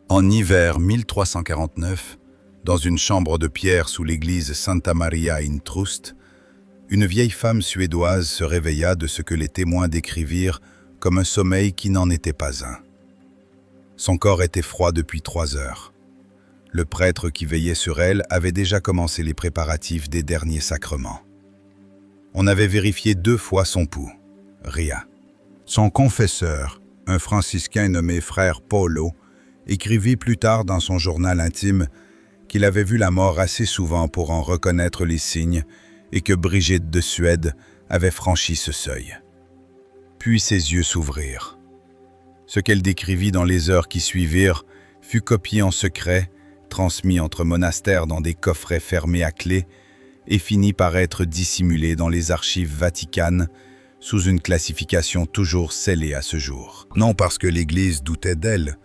En hiver 1349, dans une chambre de pierre sous l'église Santa Maria in Trust, une vieille femme suédoise se réveilla de ce que les témoins décrivirent comme un sommeil qui n'en était pas un. Son corps était froid depuis 3 heures. Le prêtre qui veillait sur elle avait déjà commencé les préparatifs des derniers sacrements. On avait vérifié 2 fois son pouls. Rien. Son confesseur, un franciscain nommé frère Paulo, écrivit plus tard dans son journal intime qu'il avait vu la mort assez souvent pour en reconnaître les signes et que Brigitte de Suède avait franchi ce seuil. Puis ses yeux s'ouvrirent. Ce qu'elle décrivit dans les heures qui suivirent fut copié en secret, transmis entre monastères dans des coffrets fermés à clé et finit par être dissimulé dans les archives vaticanes sous une classification toujours scellée à ce jour. Non parce que l'Église doutait d'elle,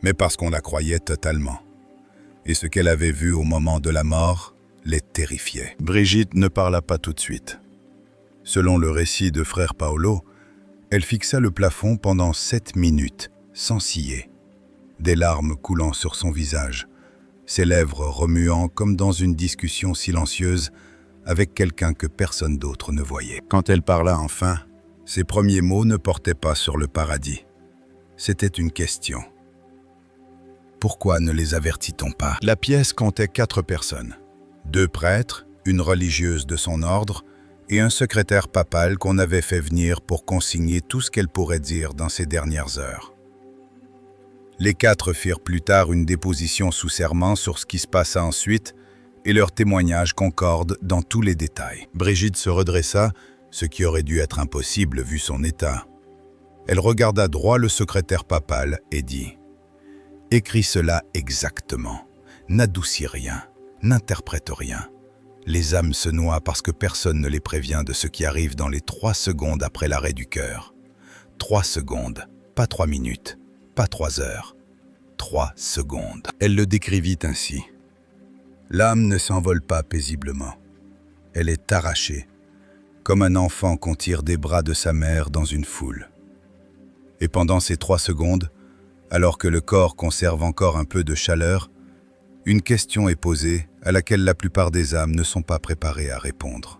mais parce qu'on la croyait totalement. Et ce qu'elle avait vu au moment de la mort les terrifiait. Brigitte ne parla pas tout de suite. Selon le récit de frère Paolo, elle fixa le plafond pendant 7 minutes, sans ciller, des larmes coulant sur son visage, ses lèvres remuant comme dans une discussion silencieuse avec quelqu'un que personne d'autre ne voyait. Quand elle parla enfin, ses premiers mots ne portaient pas sur le paradis. C'était une question. Pourquoi ne les avertit-on pas? La pièce comptait 4 personnes. 2 prêtres, une religieuse de son ordre et un secrétaire papal qu'on avait fait venir pour consigner tout ce qu'elle pourrait dire dans ces dernières heures. Les 4 firent plus tard une déposition sous serment sur ce qui se passa ensuite et leurs témoignages concordent dans tous les détails. Brigitte se redressa, ce qui aurait dû être impossible vu son état. Elle regarda droit le secrétaire papal et dit « Écris cela exactement, n'adoucis rien, n'interprète rien. Les âmes se noient parce que personne ne les prévient de ce qui arrive dans les 3 secondes après l'arrêt du cœur. 3 secondes, pas 3 minutes, pas 3 heures. 3 secondes. » Elle le décrivit ainsi. L'âme ne s'envole pas paisiblement. Elle est arrachée, comme un enfant qu'on tire des bras de sa mère dans une foule. Et pendant ces 3 secondes, alors que le corps conserve encore un peu de chaleur, une question est posée à laquelle la plupart des âmes ne sont pas préparées à répondre.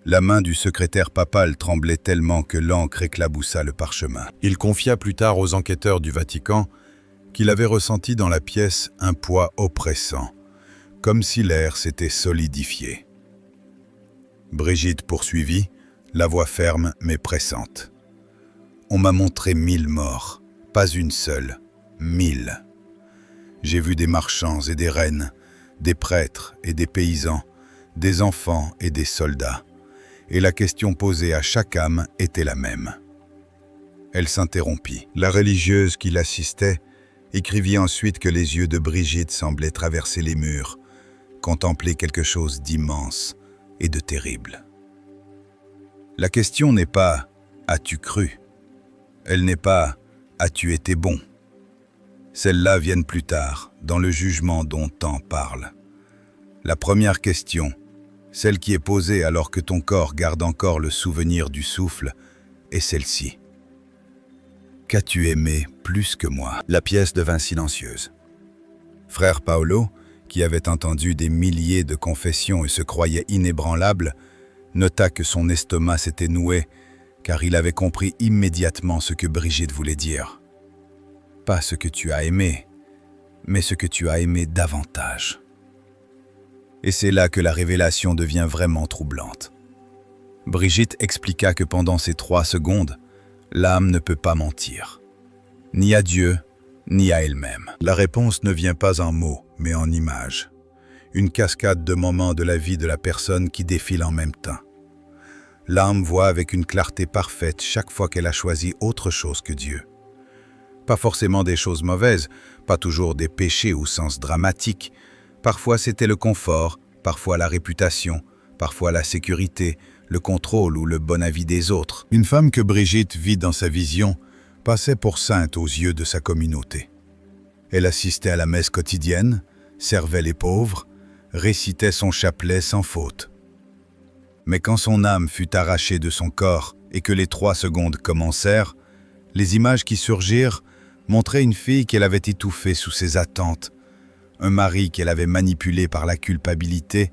La main du secrétaire papal tremblait tellement que l'encre éclaboussa le parchemin. Il confia plus tard aux enquêteurs du Vatican qu'il avait ressenti dans la pièce un poids oppressant, comme si l'air s'était solidifié. Brigitte poursuivit, la voix ferme mais pressante. « On m'a montré 1000 morts, pas une seule, 1000. J'ai vu des marchands et des reines, des prêtres et des paysans, des enfants et des soldats, et la question posée à chaque âme était la même. » Elle s'interrompit. La religieuse qui l'assistait écrivit ensuite que les yeux de Brigitte semblaient traverser les murs, contempler quelque chose d'immense et de terrible. La question n'est pas « as-tu cru ?» Elle n'est pas « as-tu été bon ?» Celles-là viennent plus tard, dans le jugement dont tant parle. La première question, celle qui est posée alors que ton corps garde encore le souvenir du souffle, est celle-ci. Qu'as-tu aimé plus que moi? La pièce devint silencieuse. Frère Paolo, qui avait entendu des milliers de confessions et se croyait inébranlable, nota que son estomac s'était noué, car il avait compris immédiatement ce que Brigitte voulait dire. Pas ce que tu as aimé, mais ce que tu as aimé davantage. Et c'est là que la révélation devient vraiment troublante. Brigitte expliqua que pendant ces 3 secondes, l'âme ne peut pas mentir, ni à Dieu, ni à elle-même. La réponse ne vient pas en mots, mais en images. Une cascade de moments de la vie de la personne qui défile en même temps. L'âme voit avec une clarté parfaite chaque fois qu'elle a choisi autre chose que Dieu. Pas forcément des choses mauvaises, pas toujours des péchés au sens dramatique. Parfois c'était le confort, parfois la réputation, parfois la sécurité, le contrôle ou le bon avis des autres. Une femme que Brigitte vit dans sa vision passait pour sainte aux yeux de sa communauté. Elle assistait à la messe quotidienne, servait les pauvres, récitait son chapelet sans faute. Mais quand son âme fut arrachée de son corps et que les 3 secondes commencèrent, les images qui surgirent montrait une fille qu'elle avait étouffée sous ses attentes, un mari qu'elle avait manipulé par la culpabilité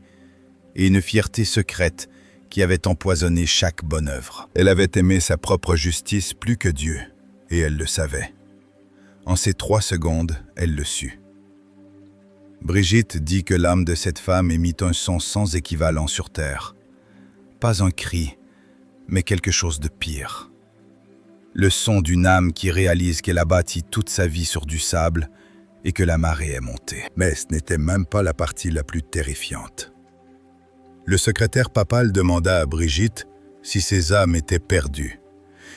et une fierté secrète qui avait empoisonné chaque bonne œuvre. Elle avait aimé sa propre justice plus que Dieu, et elle le savait. En ces 3 secondes, elle le sut. Brigitte dit que l'âme de cette femme émit un son sans équivalent sur terre. Pas un cri, mais quelque chose de pire. Le son d'une âme qui réalise qu'elle a bâti toute sa vie sur du sable et que la marée est montée. Mais ce n'était même pas la partie la plus terrifiante. Le secrétaire papal demanda à Brigitte si ses âmes étaient perdues,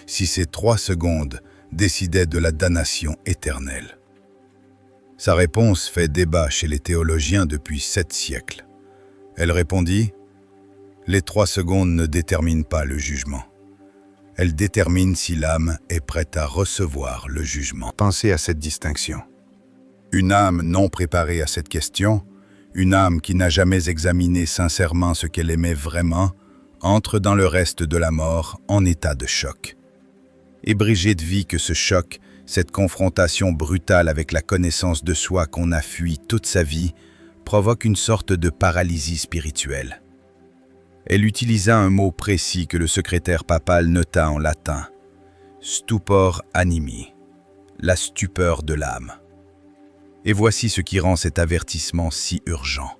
si ces 3 secondes décidaient de la damnation éternelle. Sa réponse fait débat chez les théologiens depuis 7 siècles. Elle répondit « Les 3 secondes ne déterminent pas le jugement. Elles déterminent si l'âme est prête à recevoir le jugement. » Pensez à cette distinction. Une âme non préparée à cette question, une âme qui n'a jamais examiné sincèrement ce qu'elle aimait vraiment, entre dans le reste de la mort en état de choc. Et Brigitte vit que ce choc, cette confrontation brutale avec la connaissance de soi qu'on a fui toute sa vie, provoque une sorte de paralysie spirituelle. Elle utilisa un mot précis que le secrétaire papal nota en latin, « stupor animi », la stupeur de l'âme. Et voici ce qui rend cet avertissement si urgent.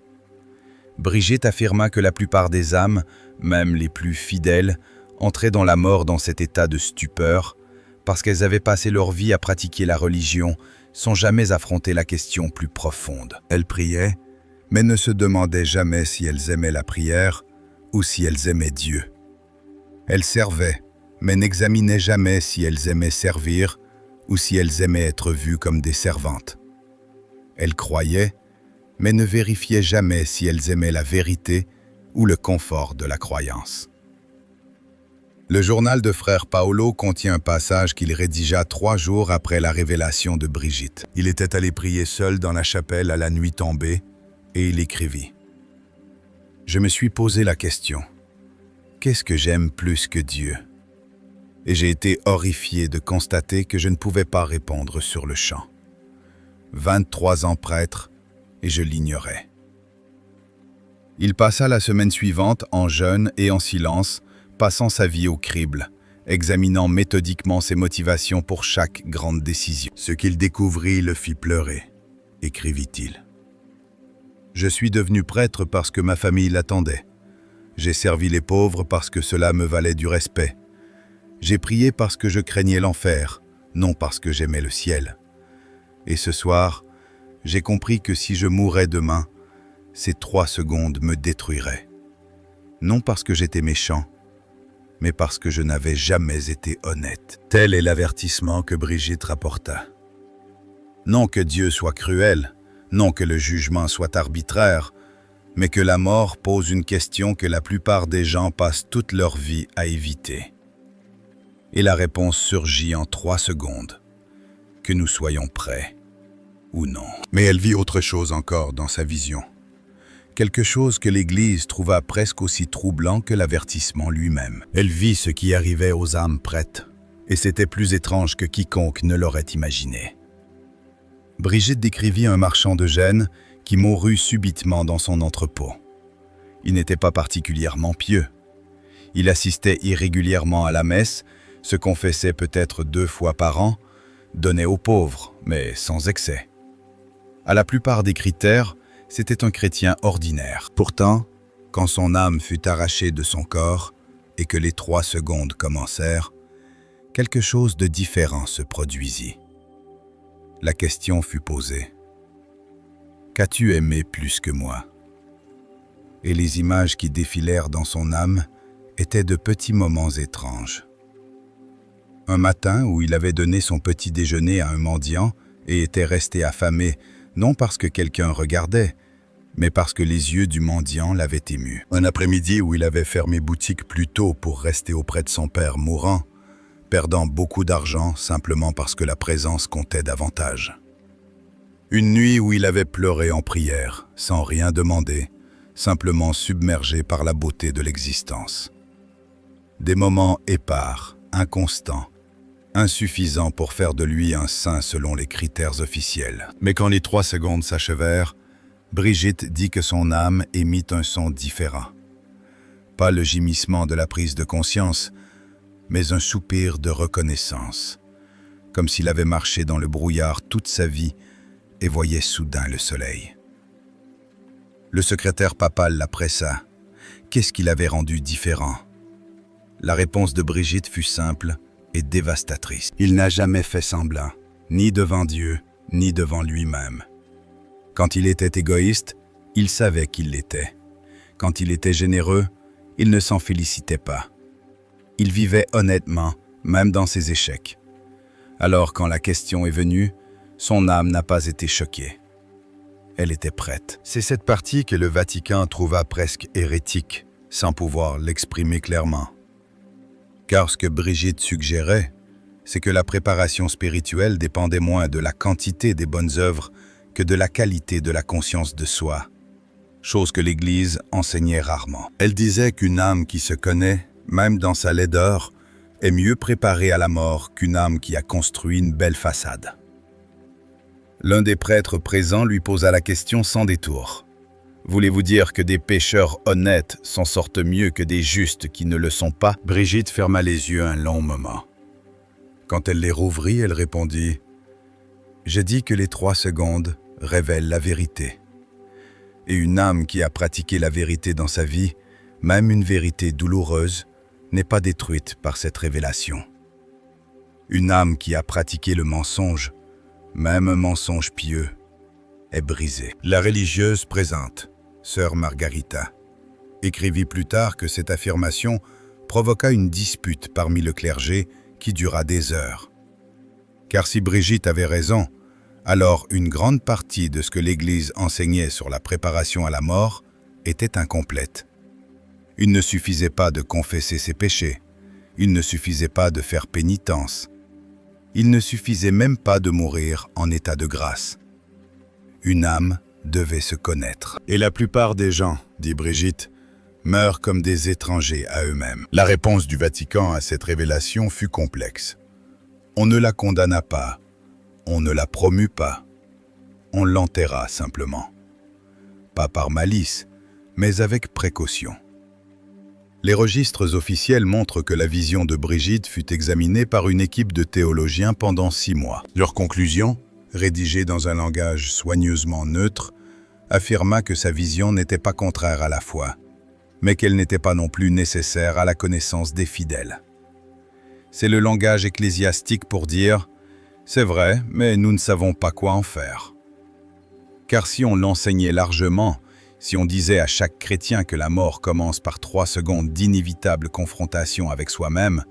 Brigitte affirma que la plupart des âmes, même les plus fidèles, entraient dans la mort dans cet état de stupeur, parce qu'elles avaient passé leur vie à pratiquer la religion sans jamais affronter la question plus profonde. Elles priaient, mais ne se demandaient jamais si elles aimaient la prière ou si elles aimaient Dieu. Elles servaient, mais n'examinaient jamais si elles aimaient servir ou si elles aimaient être vues comme des servantes. Elles croyaient, mais ne vérifiaient jamais si elles aimaient la vérité ou le confort de la croyance. Le journal de frère Paolo contient un passage qu'il rédigea 3 jours après la révélation de Brigitte. Il était allé prier seul dans la chapelle à la nuit tombée, et il écrivit « Je me suis posé la question, qu'est-ce que j'aime plus que Dieu ?» Et j'ai été horrifié de constater que je ne pouvais pas répondre sur le champ. 23 ans prêtre, et je l'ignorais. Il passa la semaine suivante en jeûne et en silence, passant sa vie au crible, examinant méthodiquement ses motivations pour chaque grande décision. Ce qu'il découvrit le fit pleurer, écrivit-il. Je suis devenu prêtre parce que ma famille l'attendait. J'ai servi les pauvres parce que cela me valait du respect. J'ai prié parce que je craignais l'enfer, non parce que j'aimais le ciel. Et ce soir, j'ai compris que si je mourais demain, ces 3 secondes me détruiraient. Non parce que j'étais méchant, mais parce que je n'avais jamais été honnête. Tel est l'avertissement que Brigitte rapporta. Non que Dieu soit cruel, non que le jugement soit arbitraire, mais que la mort pose une question que la plupart des gens passent toute leur vie à éviter. Et la réponse surgit en 3 secondes, que nous soyons prêts ou non. Mais elle vit autre chose encore dans sa vision. Quelque chose que l'Église trouva presque aussi troublant que l'avertissement lui-même. Elle vit ce qui arrivait aux âmes prêtes, et c'était plus étrange que quiconque ne l'aurait imaginé. Brigitte décrivit un marchand de Gênes qui mourut subitement dans son entrepôt. Il n'était pas particulièrement pieux. Il assistait irrégulièrement à la messe, se confessait peut-être 2 fois par an, donnait aux pauvres, mais sans excès. À la plupart des critères, c'était un chrétien ordinaire. Pourtant, quand son âme fut arrachée de son corps et que les 3 secondes commencèrent, quelque chose de différent se produisit. La question fut posée. « Qu'as-tu aimé plus que moi ?» Et les images qui défilèrent dans son âme étaient de petits moments étranges. Un matin où il avait donné son petit déjeuner à un mendiant et était resté affamé, non parce que quelqu'un regardait, mais parce que les yeux du mendiant l'avaient ému. Un après-midi où il avait fermé boutique plus tôt pour rester auprès de son père mourant, perdant beaucoup d'argent simplement parce que la présence comptait davantage. Une nuit où il avait pleuré en prière, sans rien demander, simplement submergé par la beauté de l'existence. Des moments épars, inconstants, insuffisant pour faire de lui un saint selon les critères officiels. Mais quand les 3 secondes s'achevèrent, Brigitte dit que son âme émit un son différent. Pas le gémissement de la prise de conscience, mais un soupir de reconnaissance, comme s'il avait marché dans le brouillard toute sa vie et voyait soudain le soleil. Le secrétaire papal la pressa. Qu'est-ce qui l'avait rendu différent? La réponse de Brigitte fut simple et dévastatrice. Il n'a jamais fait semblant, ni devant Dieu, ni devant lui-même. Quand il était égoïste, il savait qu'il l'était. Quand il était généreux, il ne s'en félicitait pas. Il vivait honnêtement, même dans ses échecs. Alors, quand la question est venue, son âme n'a pas été choquée. Elle était prête. C'est cette partie que le Vatican trouva presque hérétique, sans pouvoir l'exprimer clairement. Car ce que Brigitte suggérait, c'est que la préparation spirituelle dépendait moins de la quantité des bonnes œuvres que de la qualité de la conscience de soi, chose que l'Église enseignait rarement. Elle disait qu'une âme qui se connaît, même dans sa laideur, est mieux préparée à la mort qu'une âme qui a construit une belle façade. L'un des prêtres présents lui posa la question sans détour. « Voulez-vous dire que des pécheurs honnêtes s'en sortent mieux que des justes qui ne le sont pas ?» Brigitte ferma les yeux un long moment. Quand elle les rouvrit, elle répondit « J'ai dit que les 3 secondes révèlent la vérité. Et une âme qui a pratiqué la vérité dans sa vie, même une vérité douloureuse, n'est pas détruite par cette révélation. Une âme qui a pratiqué le mensonge, même un mensonge pieux, est brisée. » La religieuse présente, sœur Margarita, écrivit plus tard que cette affirmation provoqua une dispute parmi le clergé qui dura des heures. Car si Brigitte avait raison, alors une grande partie de ce que l'Église enseignait sur la préparation à la mort était incomplète. Il ne suffisait pas de confesser ses péchés, il ne suffisait pas de faire pénitence, il ne suffisait même pas de mourir en état de grâce. Une âme devait se connaître. Et la plupart des gens, dit Brigitte, meurent comme des étrangers à eux-mêmes. La réponse du Vatican à cette révélation fut complexe. On ne la condamna pas, on ne la promut pas, on l'enterra simplement. Pas par malice, mais avec précaution. Les registres officiels montrent que la vision de Brigitte fut examinée par une équipe de théologiens pendant 6 mois. Leur conclusion, rédigée dans un langage soigneusement neutre, affirma que sa vision n'était pas contraire à la foi, mais qu'elle n'était pas non plus nécessaire à la connaissance des fidèles. C'est le langage ecclésiastique pour dire « c'est vrai, mais nous ne savons pas quoi en faire ». Car si on l'enseignait largement, si on disait à chaque chrétien que la mort commence par 3 secondes d'inévitable confrontation avec soi-même,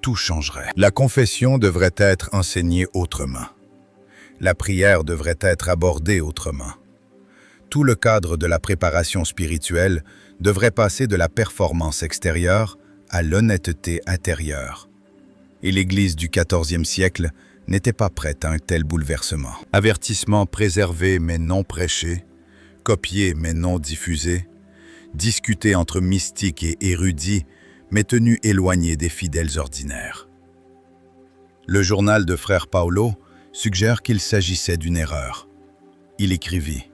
tout changerait. La confession devrait être enseignée autrement. La prière devrait être abordée autrement. Tout le cadre de la préparation spirituelle devrait passer de la performance extérieure à l'honnêteté intérieure. Et l'Église du XIVe siècle n'était pas prête à un tel bouleversement. Avertissement préservé mais non prêché, copié mais non diffusé, discuté entre mystiques et érudits, mais tenu éloigné des fidèles ordinaires. Le journal de frère Paolo suggère qu'il s'agissait d'une erreur. Il écrivit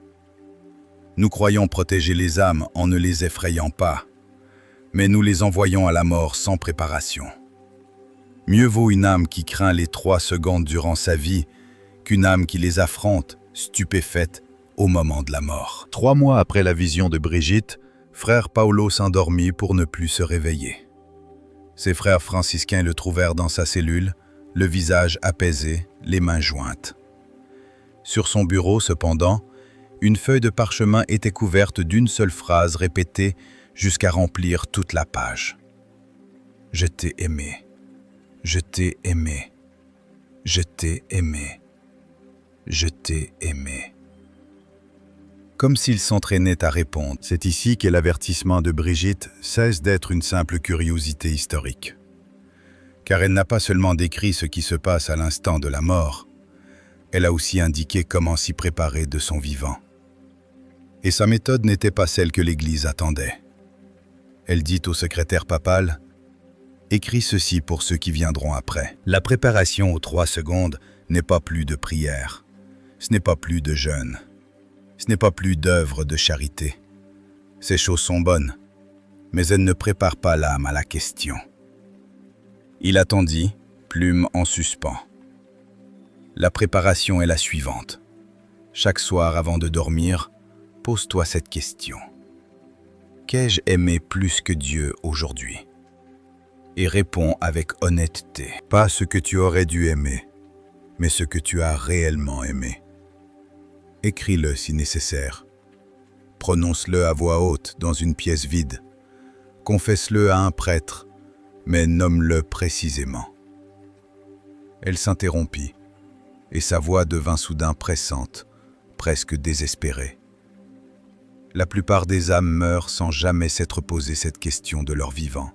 « Nous croyons protéger les âmes en ne les effrayant pas, mais nous les envoyons à la mort sans préparation. Mieux vaut une âme qui craint les 3 secondes durant sa vie qu'une âme qui les affronte, stupéfaite, au moment de la mort. » 3 mois après la vision de Brigitte, frère Paolo s'endormit pour ne plus se réveiller. Ses frères franciscains le trouvèrent dans sa cellule, le visage apaisé, les mains jointes. Sur son bureau, cependant, une feuille de parchemin était couverte d'une seule phrase répétée jusqu'à remplir toute la page. « Je t'ai aimé, je t'ai aimé, je t'ai aimé, je t'ai aimé. » Comme s'il s'entraînait à répondre. C'est ici que l'avertissement de Brigitte cesse d'être une simple curiosité historique. Car elle n'a pas seulement décrit ce qui se passe à l'instant de la mort, elle a aussi indiqué comment s'y préparer de son vivant. Et sa méthode n'était pas celle que l'Église attendait. Elle dit au secrétaire papal Écris ceci pour ceux qui viendront après. La préparation aux 3 secondes n'est pas plus de prière. Ce n'est pas plus de jeûne. Ce n'est pas plus d'œuvre de charité. Ces choses sont bonnes, mais elles ne préparent pas l'âme à la question. Il attendit, plume en suspens. La préparation est la suivante. Chaque soir avant de dormir, pose-toi cette question. Qu'ai-je aimé plus que Dieu aujourd'hui? Et réponds avec honnêteté. Pas ce que tu aurais dû aimer, mais ce que tu as réellement aimé. Écris-le si nécessaire. Prononce-le à voix haute dans une pièce vide. Confesse-le à un prêtre, mais nomme-le précisément. Elle s'interrompit, et sa voix devint soudain pressante, presque désespérée. La plupart des âmes meurent sans jamais s'être posé cette question de leur vivant.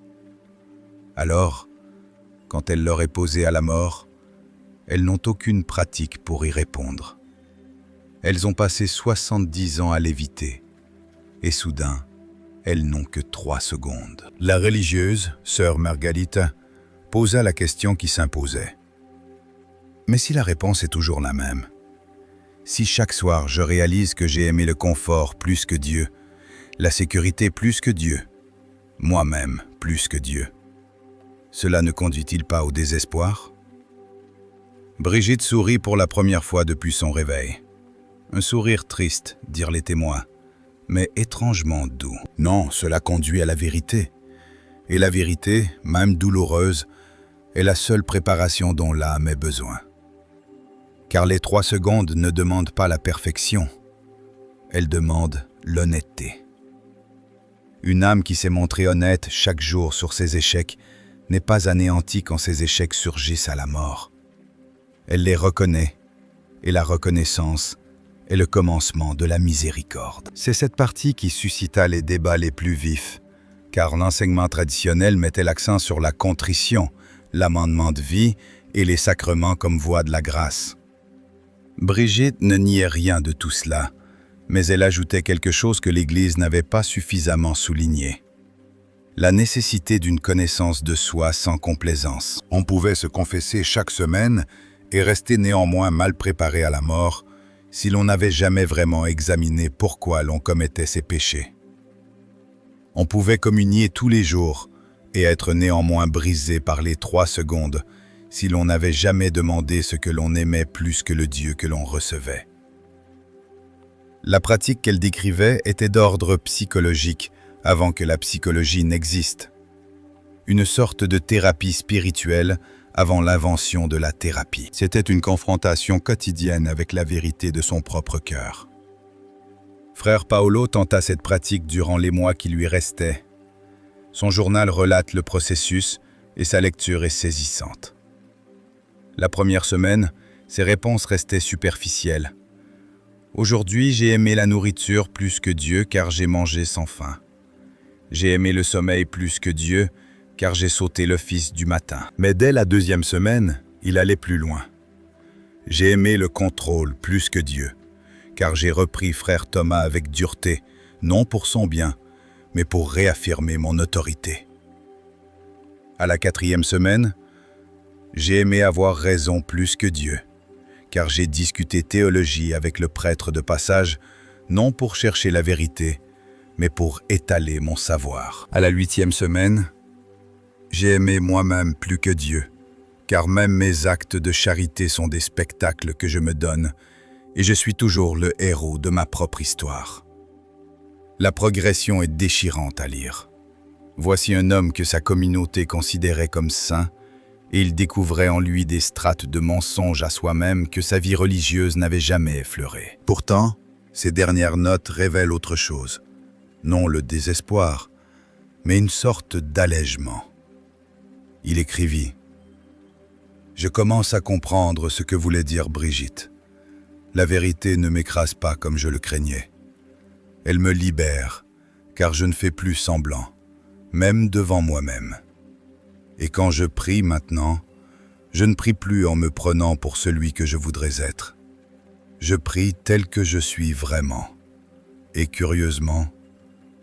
Alors, quand elle leur est posée à la mort, elles n'ont aucune pratique pour y répondre. Elles ont passé 70 ans à l'éviter, et soudain, elles n'ont que 3 secondes. La religieuse, sœur Margarita, posa la question qui s'imposait. Mais si la réponse est toujours la même, si chaque soir je réalise que j'ai aimé le confort plus que Dieu, la sécurité plus que Dieu, moi-même plus que Dieu, cela ne conduit-il pas au désespoir? Brigitte sourit pour la première fois depuis son réveil. Un sourire triste, dirent les témoins, mais étrangement doux. Non, cela conduit à la vérité. Et la vérité, même douloureuse, est la seule préparation dont l'âme ait besoin. Car les 3 secondes ne demandent pas la perfection, elles demandent l'honnêteté. Une âme qui s'est montrée honnête chaque jour sur ses échecs n'est pas anéantie quand ses échecs surgissent à la mort. Elle les reconnaît, et la reconnaissance est le commencement de la miséricorde. C'est cette partie qui suscita les débats les plus vifs, car l'enseignement traditionnel mettait l'accent sur la contrition, l'amendement de vie et les sacrements comme voie de la grâce. Brigitte ne niait rien de tout cela, mais elle ajoutait quelque chose que l'Église n'avait pas suffisamment souligné. La nécessité d'une connaissance de soi sans complaisance. On pouvait se confesser chaque semaine et rester néanmoins mal préparé à la mort si l'on n'avait jamais vraiment examiné pourquoi l'on commettait ces péchés. On pouvait communier tous les jours et être néanmoins brisé par les 3 secondes si l'on n'avait jamais demandé ce que l'on aimait plus que le Dieu que l'on recevait. La pratique qu'elle décrivait était d'ordre psychologique avant que la psychologie n'existe. Une sorte de thérapie spirituelle avant l'invention de la thérapie. C'était une confrontation quotidienne avec la vérité de son propre cœur. Frère Paolo tenta cette pratique durant les mois qui lui restaient. Son journal relate le processus et sa lecture est saisissante. La première semaine, ses réponses restaient superficielles. Aujourd'hui, j'ai aimé la nourriture plus que Dieu car j'ai mangé sans faim. J'ai aimé le sommeil plus que Dieu car j'ai sauté l'office du matin. Mais dès la 2e semaine, il allait plus loin. J'ai aimé le contrôle plus que Dieu car j'ai repris frère Thomas avec dureté, non pour son bien, mais pour réaffirmer mon autorité. À la 4e semaine, j'ai aimé avoir raison plus que Dieu, car j'ai discuté théologie avec le prêtre de passage, non pour chercher la vérité, mais pour étaler mon savoir. À la 8e semaine, j'ai aimé moi-même plus que Dieu, car même mes actes de charité sont des spectacles que je me donne, et je suis toujours le héros de ma propre histoire. La progression est déchirante à lire. Voici un homme que sa communauté considérait comme saint, et il découvrait en lui des strates de mensonges à soi-même que sa vie religieuse n'avait jamais effleurées. Pourtant, ces dernières notes révèlent autre chose. Non le désespoir, mais une sorte d'allègement. Il écrivit « Je commence à comprendre ce que voulait dire Brigitte. La vérité ne m'écrase pas comme je le craignais. Elle me libère, car je ne fais plus semblant, même devant moi-même. Et quand je prie maintenant, je ne prie plus en me prenant pour celui que je voudrais être. Je prie tel que je suis vraiment. Et curieusement,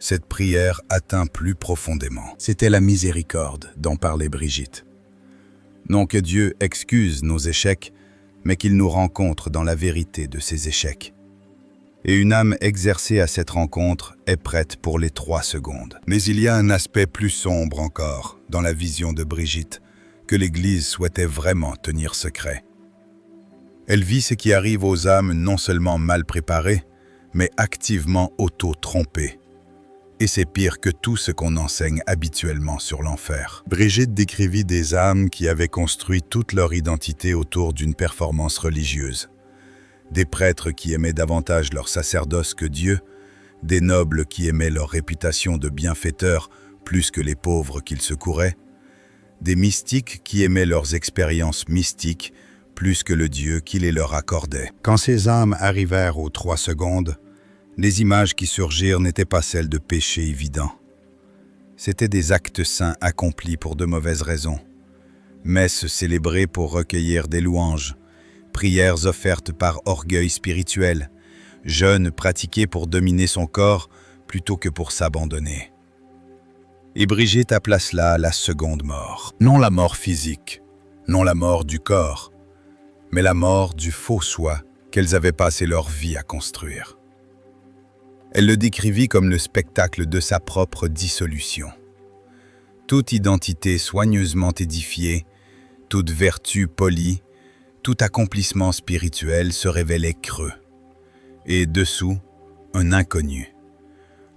Cette prière atteint plus profondément. C'était la miséricorde dont parlait Brigitte. Non que Dieu excuse nos échecs, mais qu'il nous rencontre dans la vérité de ces échecs. Et une âme exercée à cette rencontre est prête pour les 3 secondes. Mais il y a un aspect plus sombre encore dans la vision de Brigitte que l'Église souhaitait vraiment tenir secret. Elle vit ce qui arrive aux âmes non seulement mal préparées, mais activement auto-trompées. Et c'est pire que tout ce qu'on enseigne habituellement sur l'enfer. Brigitte décrivit des âmes qui avaient construit toute leur identité autour d'une performance religieuse. Des prêtres qui aimaient davantage leur sacerdoce que Dieu, des nobles qui aimaient leur réputation de bienfaiteurs plus que les pauvres qu'ils secouraient, des mystiques qui aimaient leurs expériences mystiques plus que le Dieu qui les leur accordait. Quand ces âmes arrivèrent aux 3 secondes, les images qui surgirent n'étaient pas celles de péchés évidents. C'étaient des actes saints accomplis pour de mauvaises raisons. Messes célébrées pour recueillir des louanges, prières offertes par orgueil spirituel, jeûnes pratiqués pour dominer son corps plutôt que pour s'abandonner. Et Brigitte appela cela la seconde mort. Non la mort physique, non la mort du corps, mais la mort du faux soi qu'elles avaient passé leur vie à construire. Elle le décrivit comme le spectacle de sa propre dissolution. Toute identité soigneusement édifiée, toute vertu polie, tout accomplissement spirituel se révélait creux. Et dessous, un inconnu.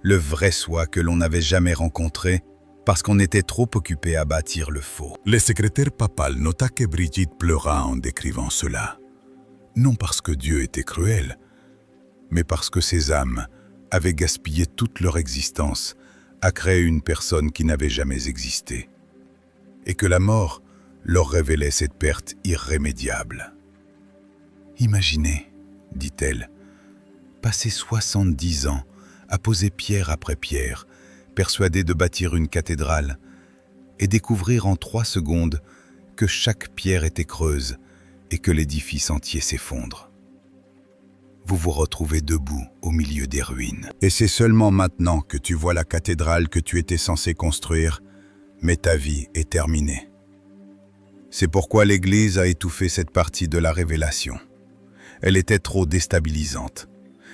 Le vrai soi que l'on n'avait jamais rencontré parce qu'on était trop occupé à bâtir le faux. Le secrétaire papal nota que Brigitte pleura en décrivant cela. Non parce que Dieu était cruel, mais parce que ces âmes avaient gaspillé toute leur existence à créer une personne qui n'avait jamais existé. Et que la mort leur révélait cette perte irrémédiable. Imaginez, dit-elle, passer 70 ans à poser pierre après pierre, persuadé de bâtir une cathédrale, et découvrir en 3 secondes que chaque pierre était creuse et que l'édifice entier s'effondre. Vous vous retrouvez debout au milieu des ruines. Et c'est seulement maintenant que tu vois la cathédrale que tu étais censé construire, mais ta vie est terminée. C'est pourquoi l'Église a étouffé cette partie de la révélation. Elle était trop déstabilisante.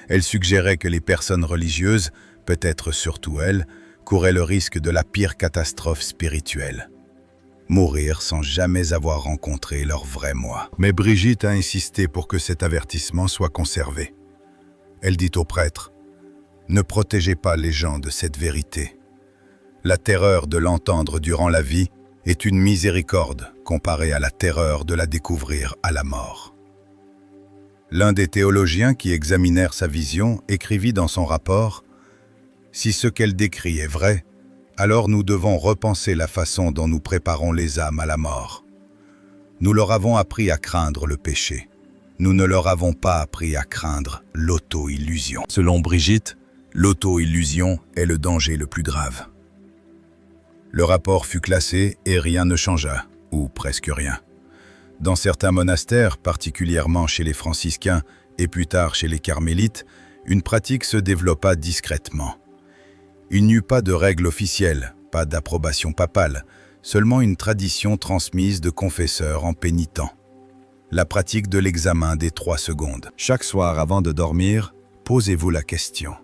Elle suggérait que les personnes religieuses, peut-être surtout elles, couraient le risque de la pire catastrophe spirituelle. Mourir sans jamais avoir rencontré leur vrai moi. Mais Brigitte a insisté pour que cet avertissement soit conservé. Elle dit au prêtre, « Ne protégez pas les gens de cette vérité. La terreur de l'entendre durant la vie est une miséricorde comparée à la terreur de la découvrir à la mort. » L'un des théologiens qui examinèrent sa vision écrivit dans son rapport « Si ce qu'elle décrit est vrai, alors nous devons repenser la façon dont nous préparons les âmes à la mort. Nous leur avons appris à craindre le péché. Nous ne leur avons pas appris à craindre l'auto-illusion. » Selon Brigitte, l'auto-illusion est le danger le plus grave. Le rapport fut classé et rien ne changea, ou presque rien. Dans certains monastères, particulièrement chez les franciscains et plus tard chez les carmélites, une pratique se développa discrètement. Il n'y eut pas de règle officielle, pas d'approbation papale, seulement une tradition transmise de confesseurs en pénitents. La pratique de l'examen des 3 secondes. Chaque soir avant de dormir, posez-vous la question.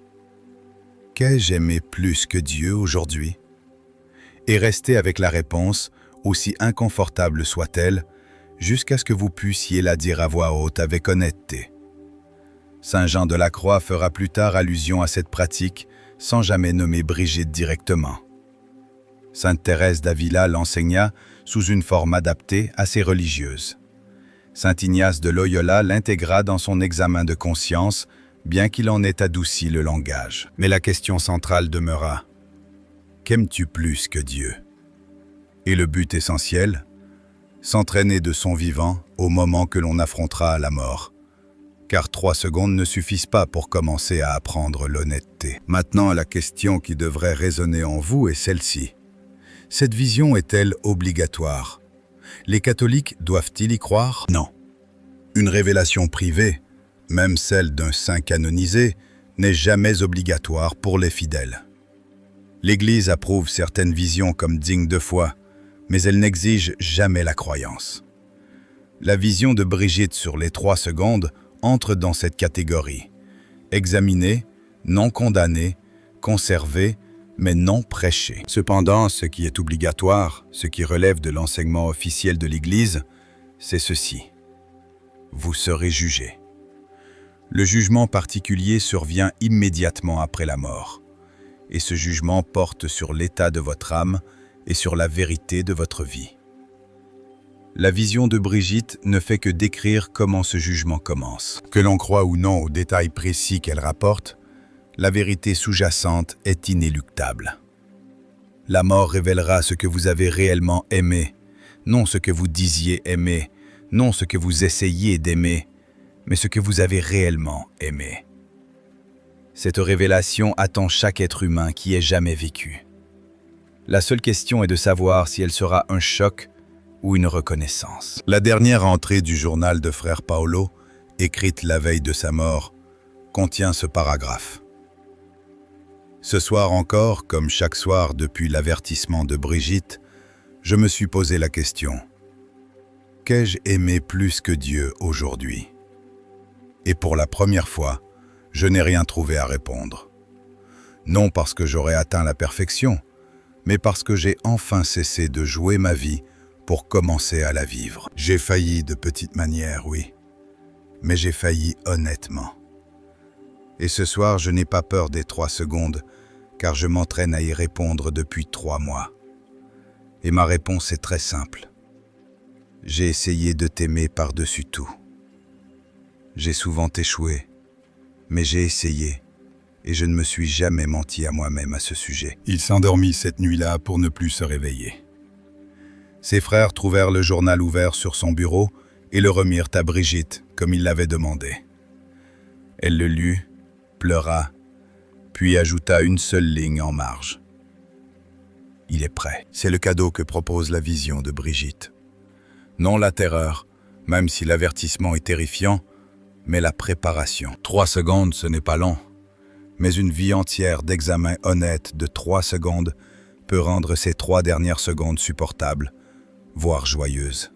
Qu'ai-je aimé plus que Dieu aujourd'hui? Et restez avec la réponse, aussi inconfortable soit-elle, jusqu'à ce que vous puissiez la dire à voix haute avec honnêteté. Saint Jean de la Croix fera plus tard allusion à cette pratique, sans jamais nommer Brigitte directement. Sainte Thérèse d'Avila l'enseigna sous une forme adaptée à ses religieuses. Saint Ignace de Loyola l'intégra dans son examen de conscience, bien qu'il en ait adouci le langage. Mais la question centrale demeura « Qu'aimes-tu plus que Dieu ?» Et le but essentiel, s'entraîner de son vivant au moment que l'on affrontera la mort. Car 3 secondes ne suffisent pas pour commencer à apprendre l'honnêteté. Maintenant, la question qui devrait résonner en vous est celle-ci. Cette vision est-elle obligatoire? Les catholiques doivent-ils y croire? Non. Une révélation privée, même celle d'un saint canonisé, n'est jamais obligatoire pour les fidèles. L'Église approuve certaines visions comme dignes de foi, mais elle n'exige jamais la croyance. La vision de Brigitte sur les 3 secondes entre dans cette catégorie. Examiner, non condamner, conserver, mais non prêcher. Cependant, ce qui est obligatoire, ce qui relève de l'enseignement officiel de l'Église, c'est ceci. Vous serez jugés. Le jugement particulier survient immédiatement après la mort, et ce jugement porte sur l'état de votre âme et sur la vérité de votre vie. La vision de Brigitte ne fait que décrire comment ce jugement commence. Que l'on croit ou non aux détails précis qu'elle rapporte, la vérité sous-jacente est inéluctable. La mort révélera ce que vous avez réellement aimé, non ce que vous disiez aimer, non ce que vous essayez d'aimer, mais ce que vous avez réellement aimé. Cette révélation attend chaque être humain qui ait jamais vécu. La seule question est de savoir si elle sera un choc ou une reconnaissance. La dernière entrée du journal de frère Paolo, écrite la veille de sa mort, contient ce paragraphe. Ce soir encore, comme chaque soir depuis l'avertissement de Brigitte, je me suis posé la question. Qu'ai-je aimé plus que Dieu aujourd'hui? Et pour la première fois, je n'ai rien trouvé à répondre. Non parce que j'aurais atteint la perfection, mais parce que j'ai enfin cessé de jouer ma vie pour commencer à la vivre. J'ai failli de petite manière, oui, mais j'ai failli honnêtement. Et ce soir, je n'ai pas peur des 3 secondes, car je m'entraîne à y répondre depuis 3 mois. Et ma réponse est très simple. J'ai essayé de t'aimer par-dessus tout. J'ai souvent échoué, mais j'ai essayé, et je ne me suis jamais menti à moi-même à ce sujet. Il s'endormit cette nuit-là pour ne plus se réveiller. Ses frères trouvèrent le journal ouvert sur son bureau et le remirent à Brigitte, comme il l'avait demandé. Elle le lut, pleura, puis ajouta une seule ligne en marge. Il est prêt. C'est le cadeau que propose la vision de Brigitte. Non la terreur, même si l'avertissement est terrifiant, mais la préparation. 3 secondes, ce n'est pas long, mais une vie entière d'examen honnête de 3 secondes peut rendre ces 3 dernières secondes supportables, voire joyeuses.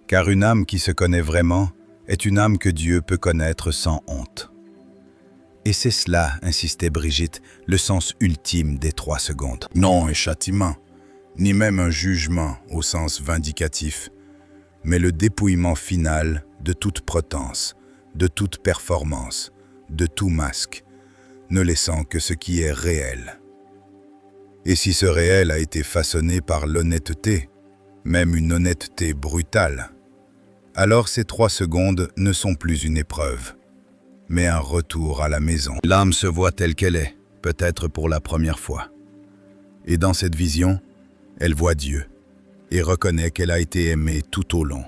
Car une âme qui se connaît vraiment est une âme que Dieu peut connaître sans honte. Et c'est cela, insistait Brigitte, le sens ultime des 3 secondes. Non un châtiment, ni même un jugement au sens vindicatif, mais le dépouillement final de toute pretense, de toute performance, de tout masque, ne laissant que ce qui est réel. Et si ce réel a été façonné par l'honnêteté, même une honnêteté brutale, alors ces 3 secondes ne sont plus une épreuve, mais un retour à la maison. L'âme se voit telle qu'elle est, peut-être pour la première fois. Et dans cette vision, elle voit Dieu et reconnaît qu'elle a été aimée tout au long,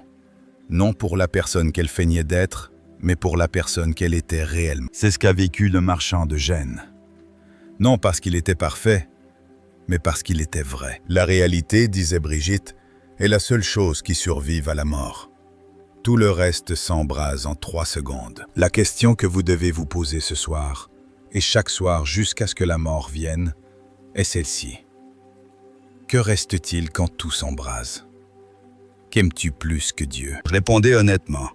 non pour la personne qu'elle feignait d'être, mais pour la personne qu'elle était réellement. C'est ce qu'a vécu le marchand de Gênes. Non parce qu'il était parfait, mais parce qu'il était vrai. La réalité, disait Brigitte, est la seule chose qui survive à la mort. Tout le reste s'embrase en 3 secondes. La question que vous devez vous poser ce soir, et chaque soir jusqu'à ce que la mort vienne, est celle-ci. Que reste-t-il quand tout s'embrase? Qu'aimes-tu plus que Dieu? Répondez honnêtement.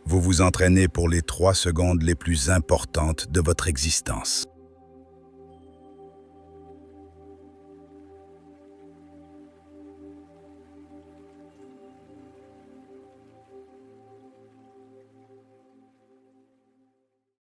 Vous vous entraînez pour les 3 secondes les plus importantes de votre existence.